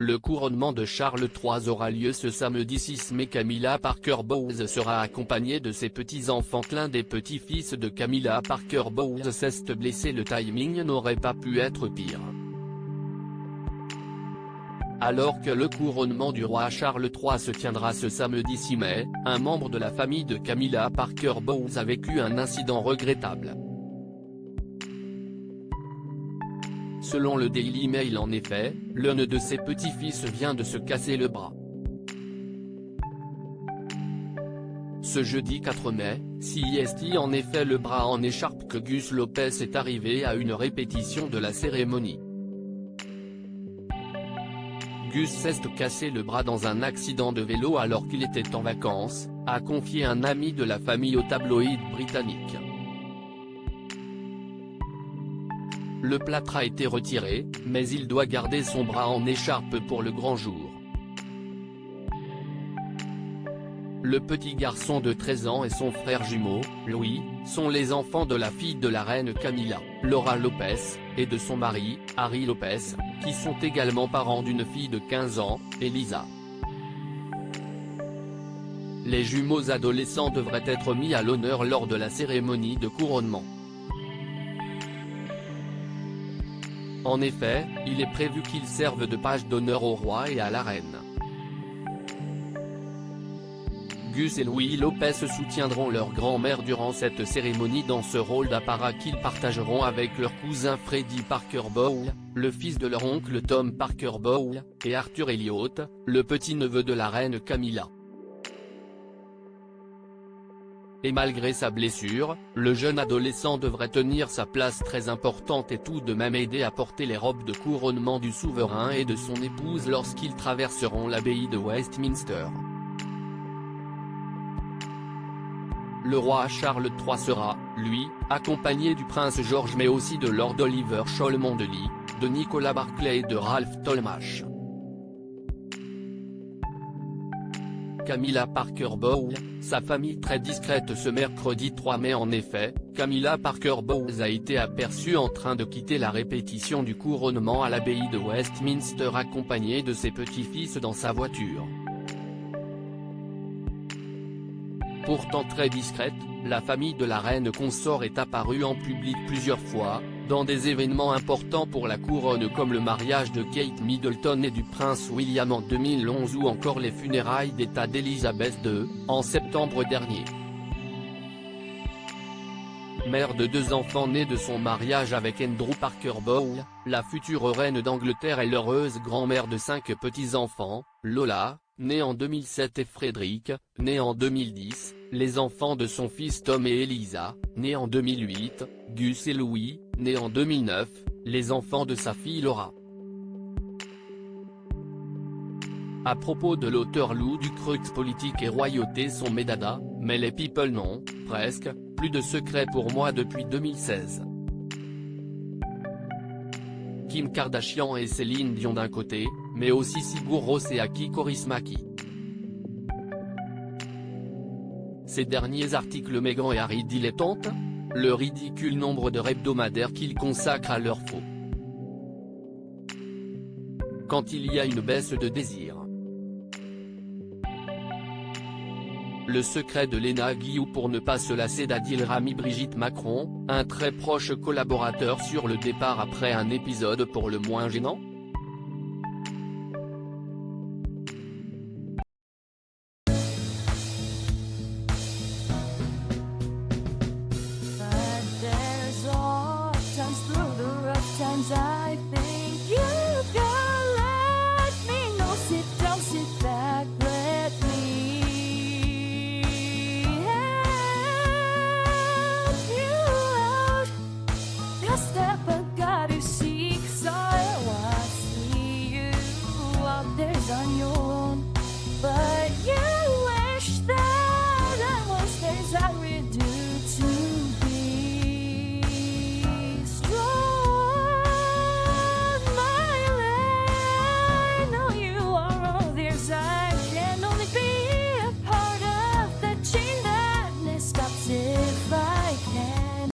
le couronnement de Charles III aura lieu ce samedi 6 mai. Camilla Parker Bowles sera accompagnée de ses petits-enfants. L'un des petits-fils de Camilla Parker Bowles s'est blessé. Le timing n'aurait pas pu être pire. Alors que le couronnement du roi Charles III se tiendra ce samedi 6 mai, un membre de la famille de Camilla Parker Bowles a vécu un incident regrettable. Selon le Daily Mail, en effet, l'un de ses petits-fils vient de se casser le bras. Ce jeudi 4 mai, CST en effet le bras en écharpe que Gus Lopez est arrivé à une répétition de la cérémonie. Gus s'est cassé le bras dans un accident de vélo alors qu'il était en vacances, a confié un ami de la famille au tabloïd britannique. Le plâtre a été retiré, mais il doit garder son bras en écharpe pour le grand jour. Le petit garçon de 13 ans et son frère jumeau, Louis, sont les enfants de la fille de la reine Camilla, Laura Lopez, et de son mari, Harry Lopez, qui sont également parents d'une fille de 15 ans, Elisa. Les jumeaux adolescents devraient être mis à l'honneur lors de la cérémonie de couronnement. En effet, il est prévu qu'ils servent de page d'honneur au roi et à la reine. Gus et Louis Lopez soutiendront leur grand-mère durant cette cérémonie dans ce rôle d'apparat qu'ils partageront avec leur cousin Freddie Parker Bowles, le fils de leur oncle Tom Parker Bowles, et Arthur Elliott, le petit-neveu de la reine Camilla. Et malgré sa blessure, le jeune adolescent devrait tenir sa place très importante et tout de même aider à porter les robes de couronnement du souverain et de son épouse lorsqu'ils traverseront l'abbaye de Westminster. Le roi Charles III sera, lui, accompagné du prince George mais aussi de Lord Oliver Cholmondeley, de Nicolas Barclay et de Ralph Tolmach. Camilla Parker Bowles, sa famille très discrète ce mercredi 3 mai. En effet, Camilla Parker Bowles a été aperçue en train de quitter la répétition du couronnement à l'abbaye de Westminster accompagnée de ses petits-fils dans sa voiture. Pourtant très discrète, la famille de la reine consort est apparue en public plusieurs fois, dans des événements importants pour la couronne comme le mariage de Kate Middleton et du prince William en 2011 ou encore les funérailles d'État d'Elizabeth II, en septembre dernier. Mère de 2 enfants nés de son mariage avec Andrew Parker Bowles, la future reine d'Angleterre et l'heureuse grand-mère de 5 petits-enfants, Lola, née en 2007 et Frédéric, né en 2010, les enfants de son fils Tom et Elisa, nés en 2008, Gus et Louis, nés en 2009, les enfants de sa fille Laura. À propos de l'auteur Lou Ducreux, politique et royauté sont mes dadas, mais les people non, presque, plus de secret pour moi depuis 2016. Kim Kardashian et Céline Dion d'un côté, mais aussi Sigur Rós et Aki Kaurismäki. Ces derniers articles Meghan et Harry dilettantes, le ridicule nombre d'heures hebdomadaires qu'ils consacrent à leur faux. Quand il y a une baisse de désir. Le secret de Léna Guillou pour ne pas se lasser d'Adil Rami. Brigitte Macron, un très proche collaborateur sur le départ après un épisode pour le moins gênant.